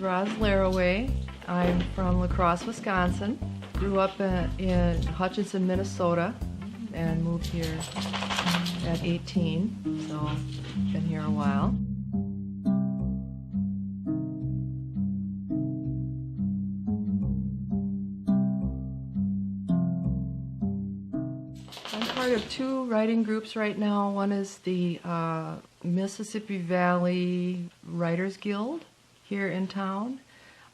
Roz Laraway. I'm from La Crosse, Wisconsin. Grew up in Hutchinson, Minnesota, and moved here at 18, so been here a while. I'm part of two writing groups right now. One is the Mississippi Valley Writers Guild here in town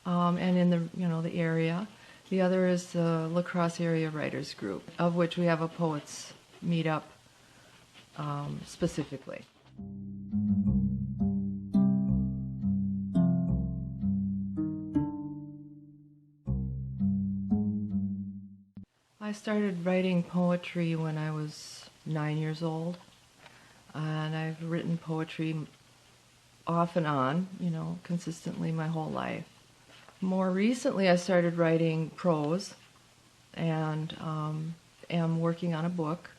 and in the area. The other is the La Crosse Area Writers Group, of which we have a poets meetup specifically. I started writing poetry when I was 9 years old, and I've written poetry off and on, consistently my whole life. More recently, I started writing prose, and am working on a book.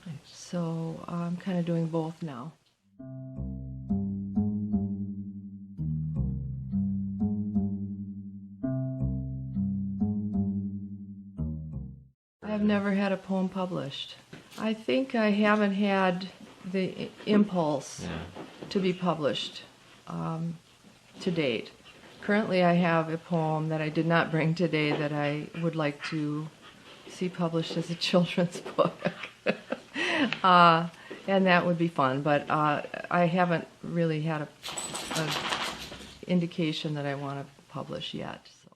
Nice. So I'm kind of doing both now. I've never had a poem published. I think I haven't had the impulse to be published to date. Currently I have a poem that I did not bring today that I would like to see published as a children's book. And that would be fun, but I haven't really had a indication that I want to publish yet. So.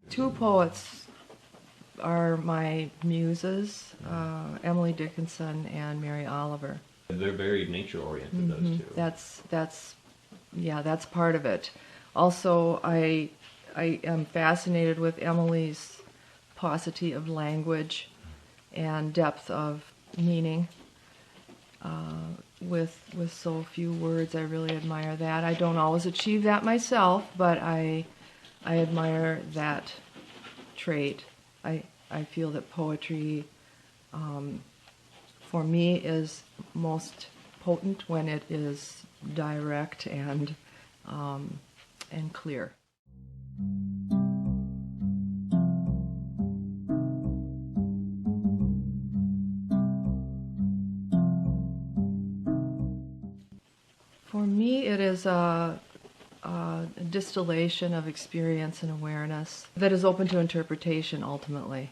Two poets are my muses, Emily Dickinson and Mary Oliver. They're very nature-oriented, those two. That's part of it. Also, I am fascinated with Emily's paucity of language and depth of meaning. With so few words, I really admire that. I don't always achieve that myself, but I admire that trait. I feel that poetry, for me, is most potent when it is direct and clear. For me, it is a distillation of experience and awareness that is open to interpretation ultimately.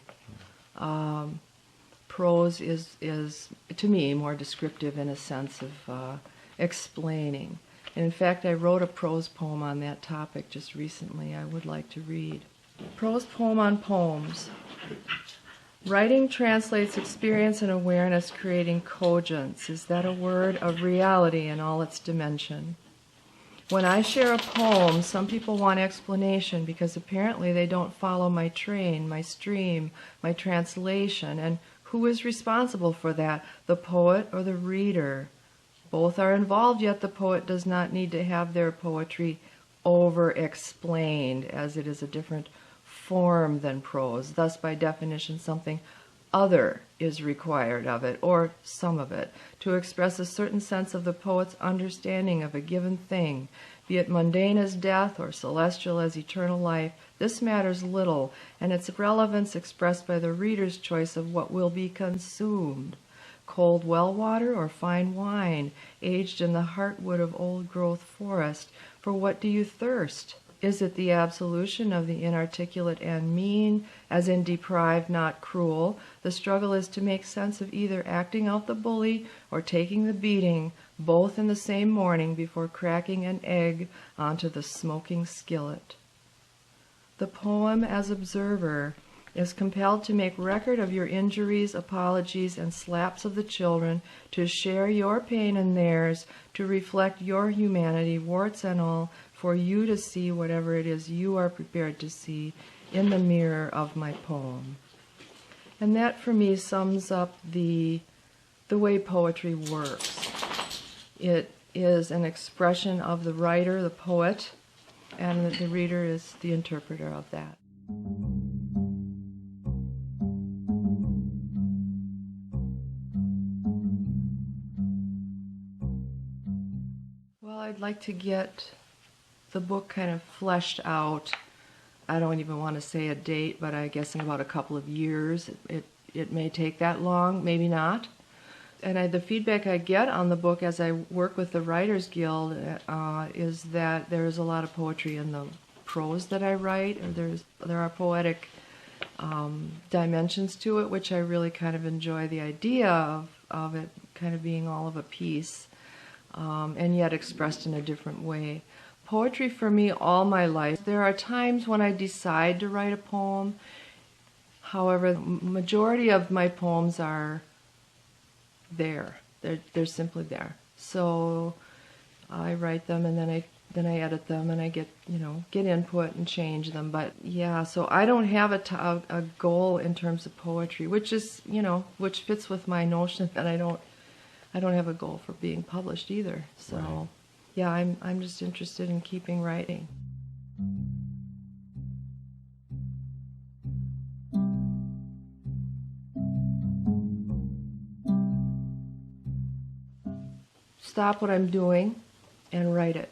Prose is, to me, more descriptive in a sense of explaining. And in fact, I wrote a prose poem on that topic just recently I would like to read. Prose poem on poems. Writing translates experience and awareness, creating cogence. Is that a word? Of reality in all its dimension. When I share a poem, some people want explanation because apparently they don't follow my train, my stream, my translation. And who is responsible for that, the poet or the reader? Both are involved, yet the poet does not need to have their poetry over-explained, as it is a different form than prose. Thus, by definition, something other is required of it, or some of it, to express a certain sense of the poet's understanding of a given thing, be it mundane as death or celestial as eternal life. This matters little, and its relevance expressed by the reader's choice of what will be consumed. Cold well water or fine wine, aged in the heartwood of old-growth forest, for what do you thirst? Is it the absolution of the inarticulate and mean, as in deprived, not cruel? The struggle is to make sense of either acting out the bully or taking the beating, both in the same morning before cracking an egg onto the smoking skillet. The poem, as observer, is compelled to make record of your injuries, apologies, and slaps of the children, to share your pain and theirs, to reflect your humanity, warts and all, for you to see whatever it is you are prepared to see in the mirror of my poem. And that, for me, sums up the way poetry works. It is an expression of the writer, the poet, and the reader is the interpreter of that. I'd like to get the book kind of fleshed out. I don't even want to say a date, but I guess in about a couple of years. It may take that long, maybe not. And the feedback I get on the book as I work with the Writers Guild is that there's a lot of poetry in the prose that I write, or there are poetic dimensions to it, which I really kind of enjoy the idea of it kind of being all of a piece, and yet expressed in a different way. Poetry for me all my life. There are times when I decide to write a poem. However, the majority of my poems are there. They're simply there. So I write them, and then I edit them, and I get input and change them. But yeah, so I don't have a goal in terms of poetry, which fits with my notion that I don't have a goal for being published either. So right. Yeah, I'm just interested in keeping writing. Stop what I'm doing and write it.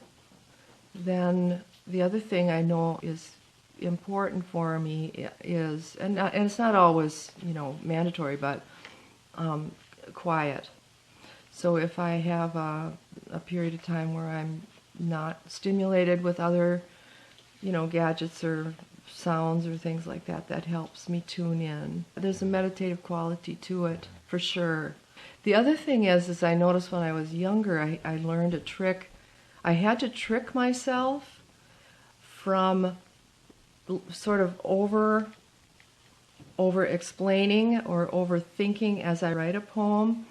Then the other thing I know is important for me is, and it's not always mandatory, but quiet. So if I have a period of time where I'm not stimulated with other gadgets or sounds or things like that, that helps me tune in. There's a meditative quality to it, for sure. The other thing is I noticed when I was younger, I learned a trick. I had to trick myself from sort of over explaining or overthinking as I write a poem.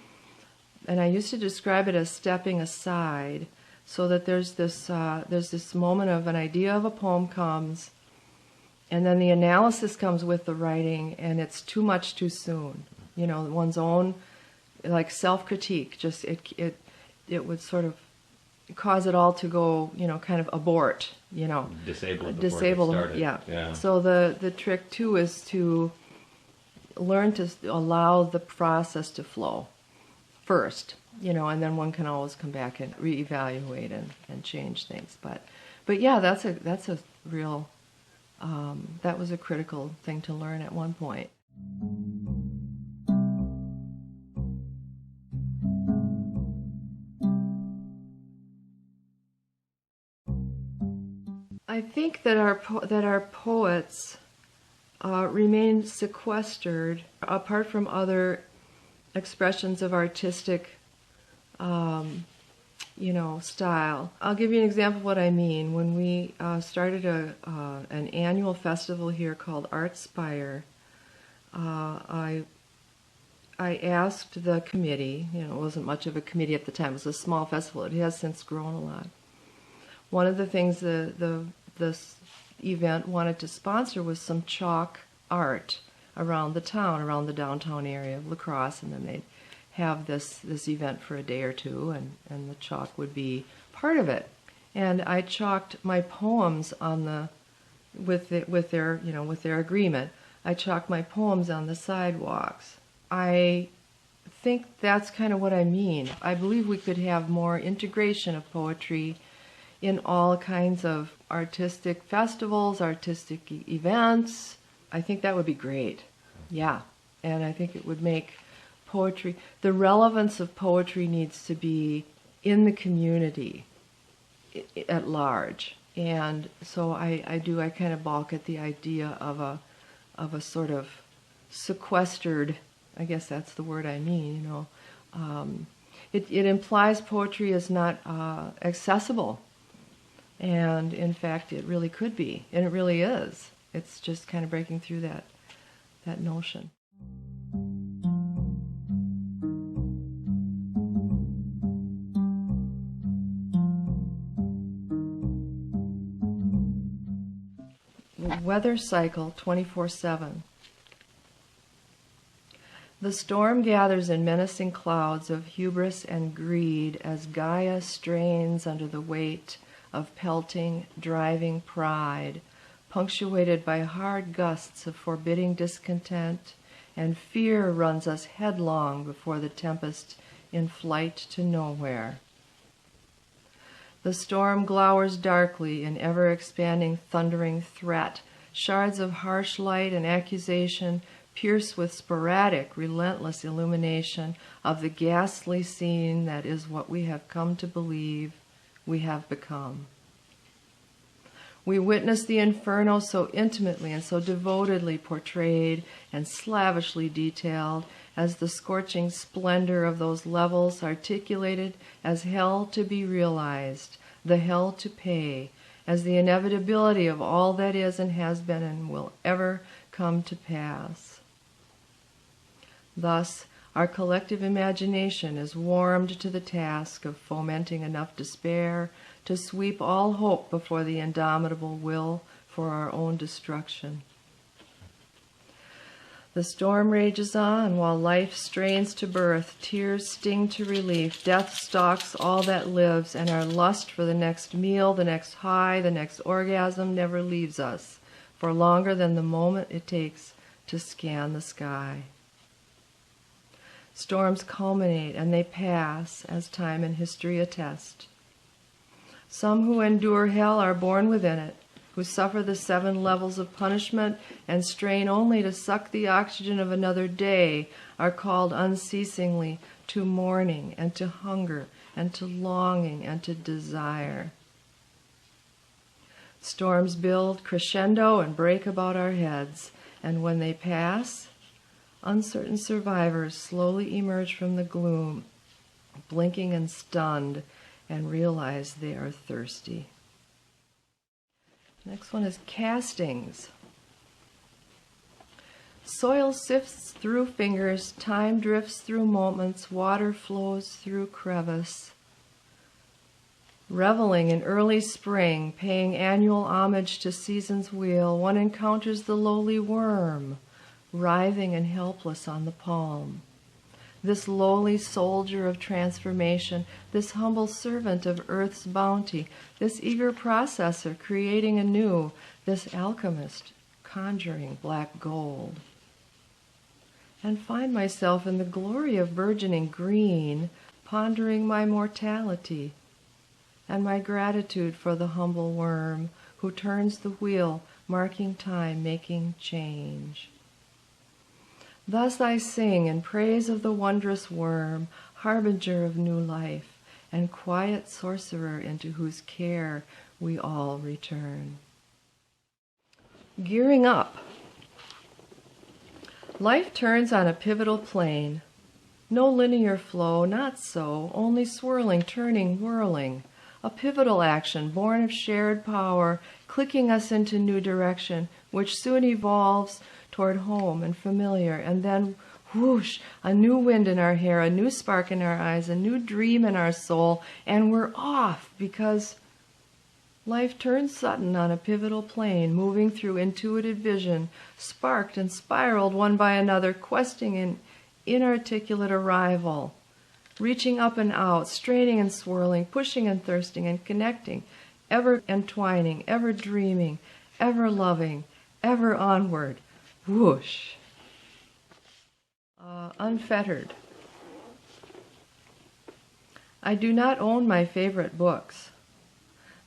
And I used to describe it as stepping aside, so that there's this moment of an idea of a poem comes, and then the analysis comes with the writing, and it's too much too soon. One's own self-critique, just it would sort of cause it all to go, kind of abort, Disable it before it started. Yeah. So the trick too is to learn to allow the process to flow first, and then one can always come back and reevaluate and change things. But yeah, that's a real that was a critical thing to learn at one point. I think that our poets remain sequestered apart from other expressions of artistic style. I'll give you an example of what I mean. When we started an annual festival here called Artspire, I asked the committee, it wasn't much of a committee at the time, it was a small festival, it has since grown a lot. One of the things this event wanted to sponsor was some chalk art around the town, around the downtown area of La Crosse, and then they'd have this event for a day or two, and the chalk would be part of it. And I chalked my poems on with their agreement. I chalked my poems on the sidewalks. I think that's kind of what I mean. I believe we could have more integration of poetry in all kinds of artistic festivals, artistic events. I think that would be great. Yeah. And I think it would make poetry, the relevance of poetry needs to be in the community at large. And so I kind of balk at the idea of a sort of sequestered, I guess that's the word I mean, it implies poetry is not accessible. And in fact, it really could be, and it really is. It's just kind of breaking through that notion. Weather cycle 24/7. The storm gathers in menacing clouds of hubris and greed as Gaia strains under the weight of pelting, driving pride, punctuated by hard gusts of forbidding discontent, and fear runs us headlong before the tempest in flight to nowhere. The storm glowers darkly in ever-expanding thundering threat. Shards of harsh light and accusation pierce with sporadic, relentless illumination of the ghastly scene that is what we have come to believe we have become. We witness the inferno so intimately and so devotedly portrayed and slavishly detailed as the scorching splendor of those levels articulated as hell to be realized, the hell to pay, as the inevitability of all that is and has been and will ever come to pass. Thus, our collective imagination is warmed to the task of fomenting enough despair to sweep all hope before the indomitable will for our own destruction. The storm rages on while life strains to birth, tears sting to relief, death stalks all that lives, and our lust for the next meal, the next high, the next orgasm never leaves us for longer than the moment it takes to scan the sky. Storms culminate and they pass, as time and history attest. Some who endure hell are born within it, who suffer the 7 levels of punishment and strain only to suck the oxygen of another day, are called unceasingly to mourning and to hunger and to longing and to desire. Storms build crescendo and break about our heads, and when they pass, uncertain survivors slowly emerge from the gloom, blinking and stunned, and realize they are thirsty. Next one is castings. Soil sifts through fingers, time drifts through moments, water flows through crevice. Reveling in early spring, paying annual homage to season's wheel, one encounters the lowly worm, writhing and helpless on the palm. This lowly soldier of transformation, this humble servant of earth's bounty, this eager processor creating anew, this alchemist conjuring black gold. And find myself in the glory of burgeoning green, pondering my mortality and my gratitude for the humble worm who turns the wheel, marking time, making change. Thus I sing in praise of the wondrous worm, harbinger of new life, and quiet sorcerer into whose care we all return. Gearing up. Life turns on a pivotal plane. No linear flow, not so, only swirling, turning, whirling. A pivotal action born of shared power, clicking us into new direction, which soon evolves toward home and familiar, and then whoosh, a new wind in our hair, a new spark in our eyes, a new dream in our soul, and we're off because life turns sudden on a pivotal plane, moving through intuitive vision, sparked and spiraled one by another, questing an inarticulate arrival, reaching up and out, straining and swirling, pushing and thirsting and connecting, ever entwining, ever dreaming, ever loving, ever onward. Whoosh. Unfettered. I do not own my favorite books.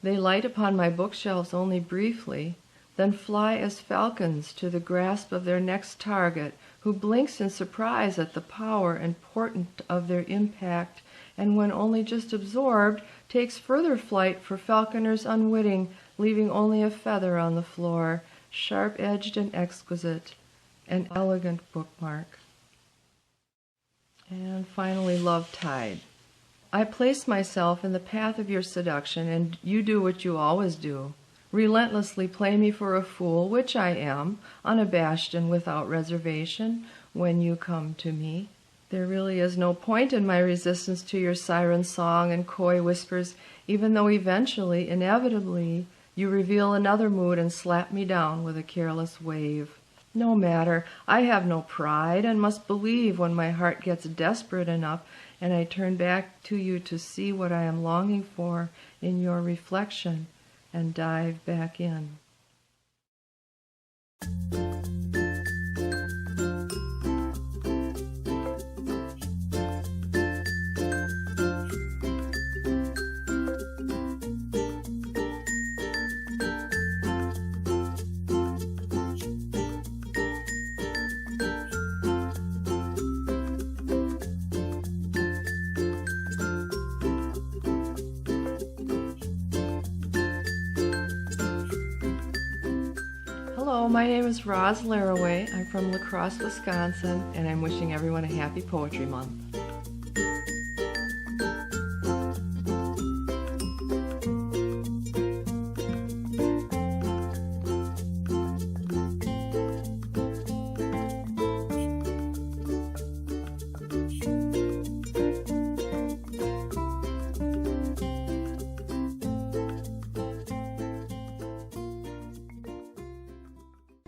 They light upon my bookshelves only briefly, then fly as falcons to the grasp of their next target, who blinks in surprise at the power and portent of their impact, and when only just absorbed, takes further flight for falconers unwitting, leaving only a feather on the floor, sharp-edged and exquisite, an elegant bookmark. And finally, Love Tide. I place myself in the path of your seduction, and you do what you always do. Relentlessly play me for a fool, which I am, unabashed and without reservation, when you come to me. There really is no point in my resistance to your siren song and coy whispers, even though eventually, inevitably, you reveal another mood and slap me down with a careless wave. No matter, I have no pride and must believe when my heart gets desperate enough and I turn back to you to see what I am longing for in your reflection and dive back in. Hello, my name is Roz Laraway. I'm from La Crosse, Wisconsin, and I'm wishing everyone a happy Poetry Month.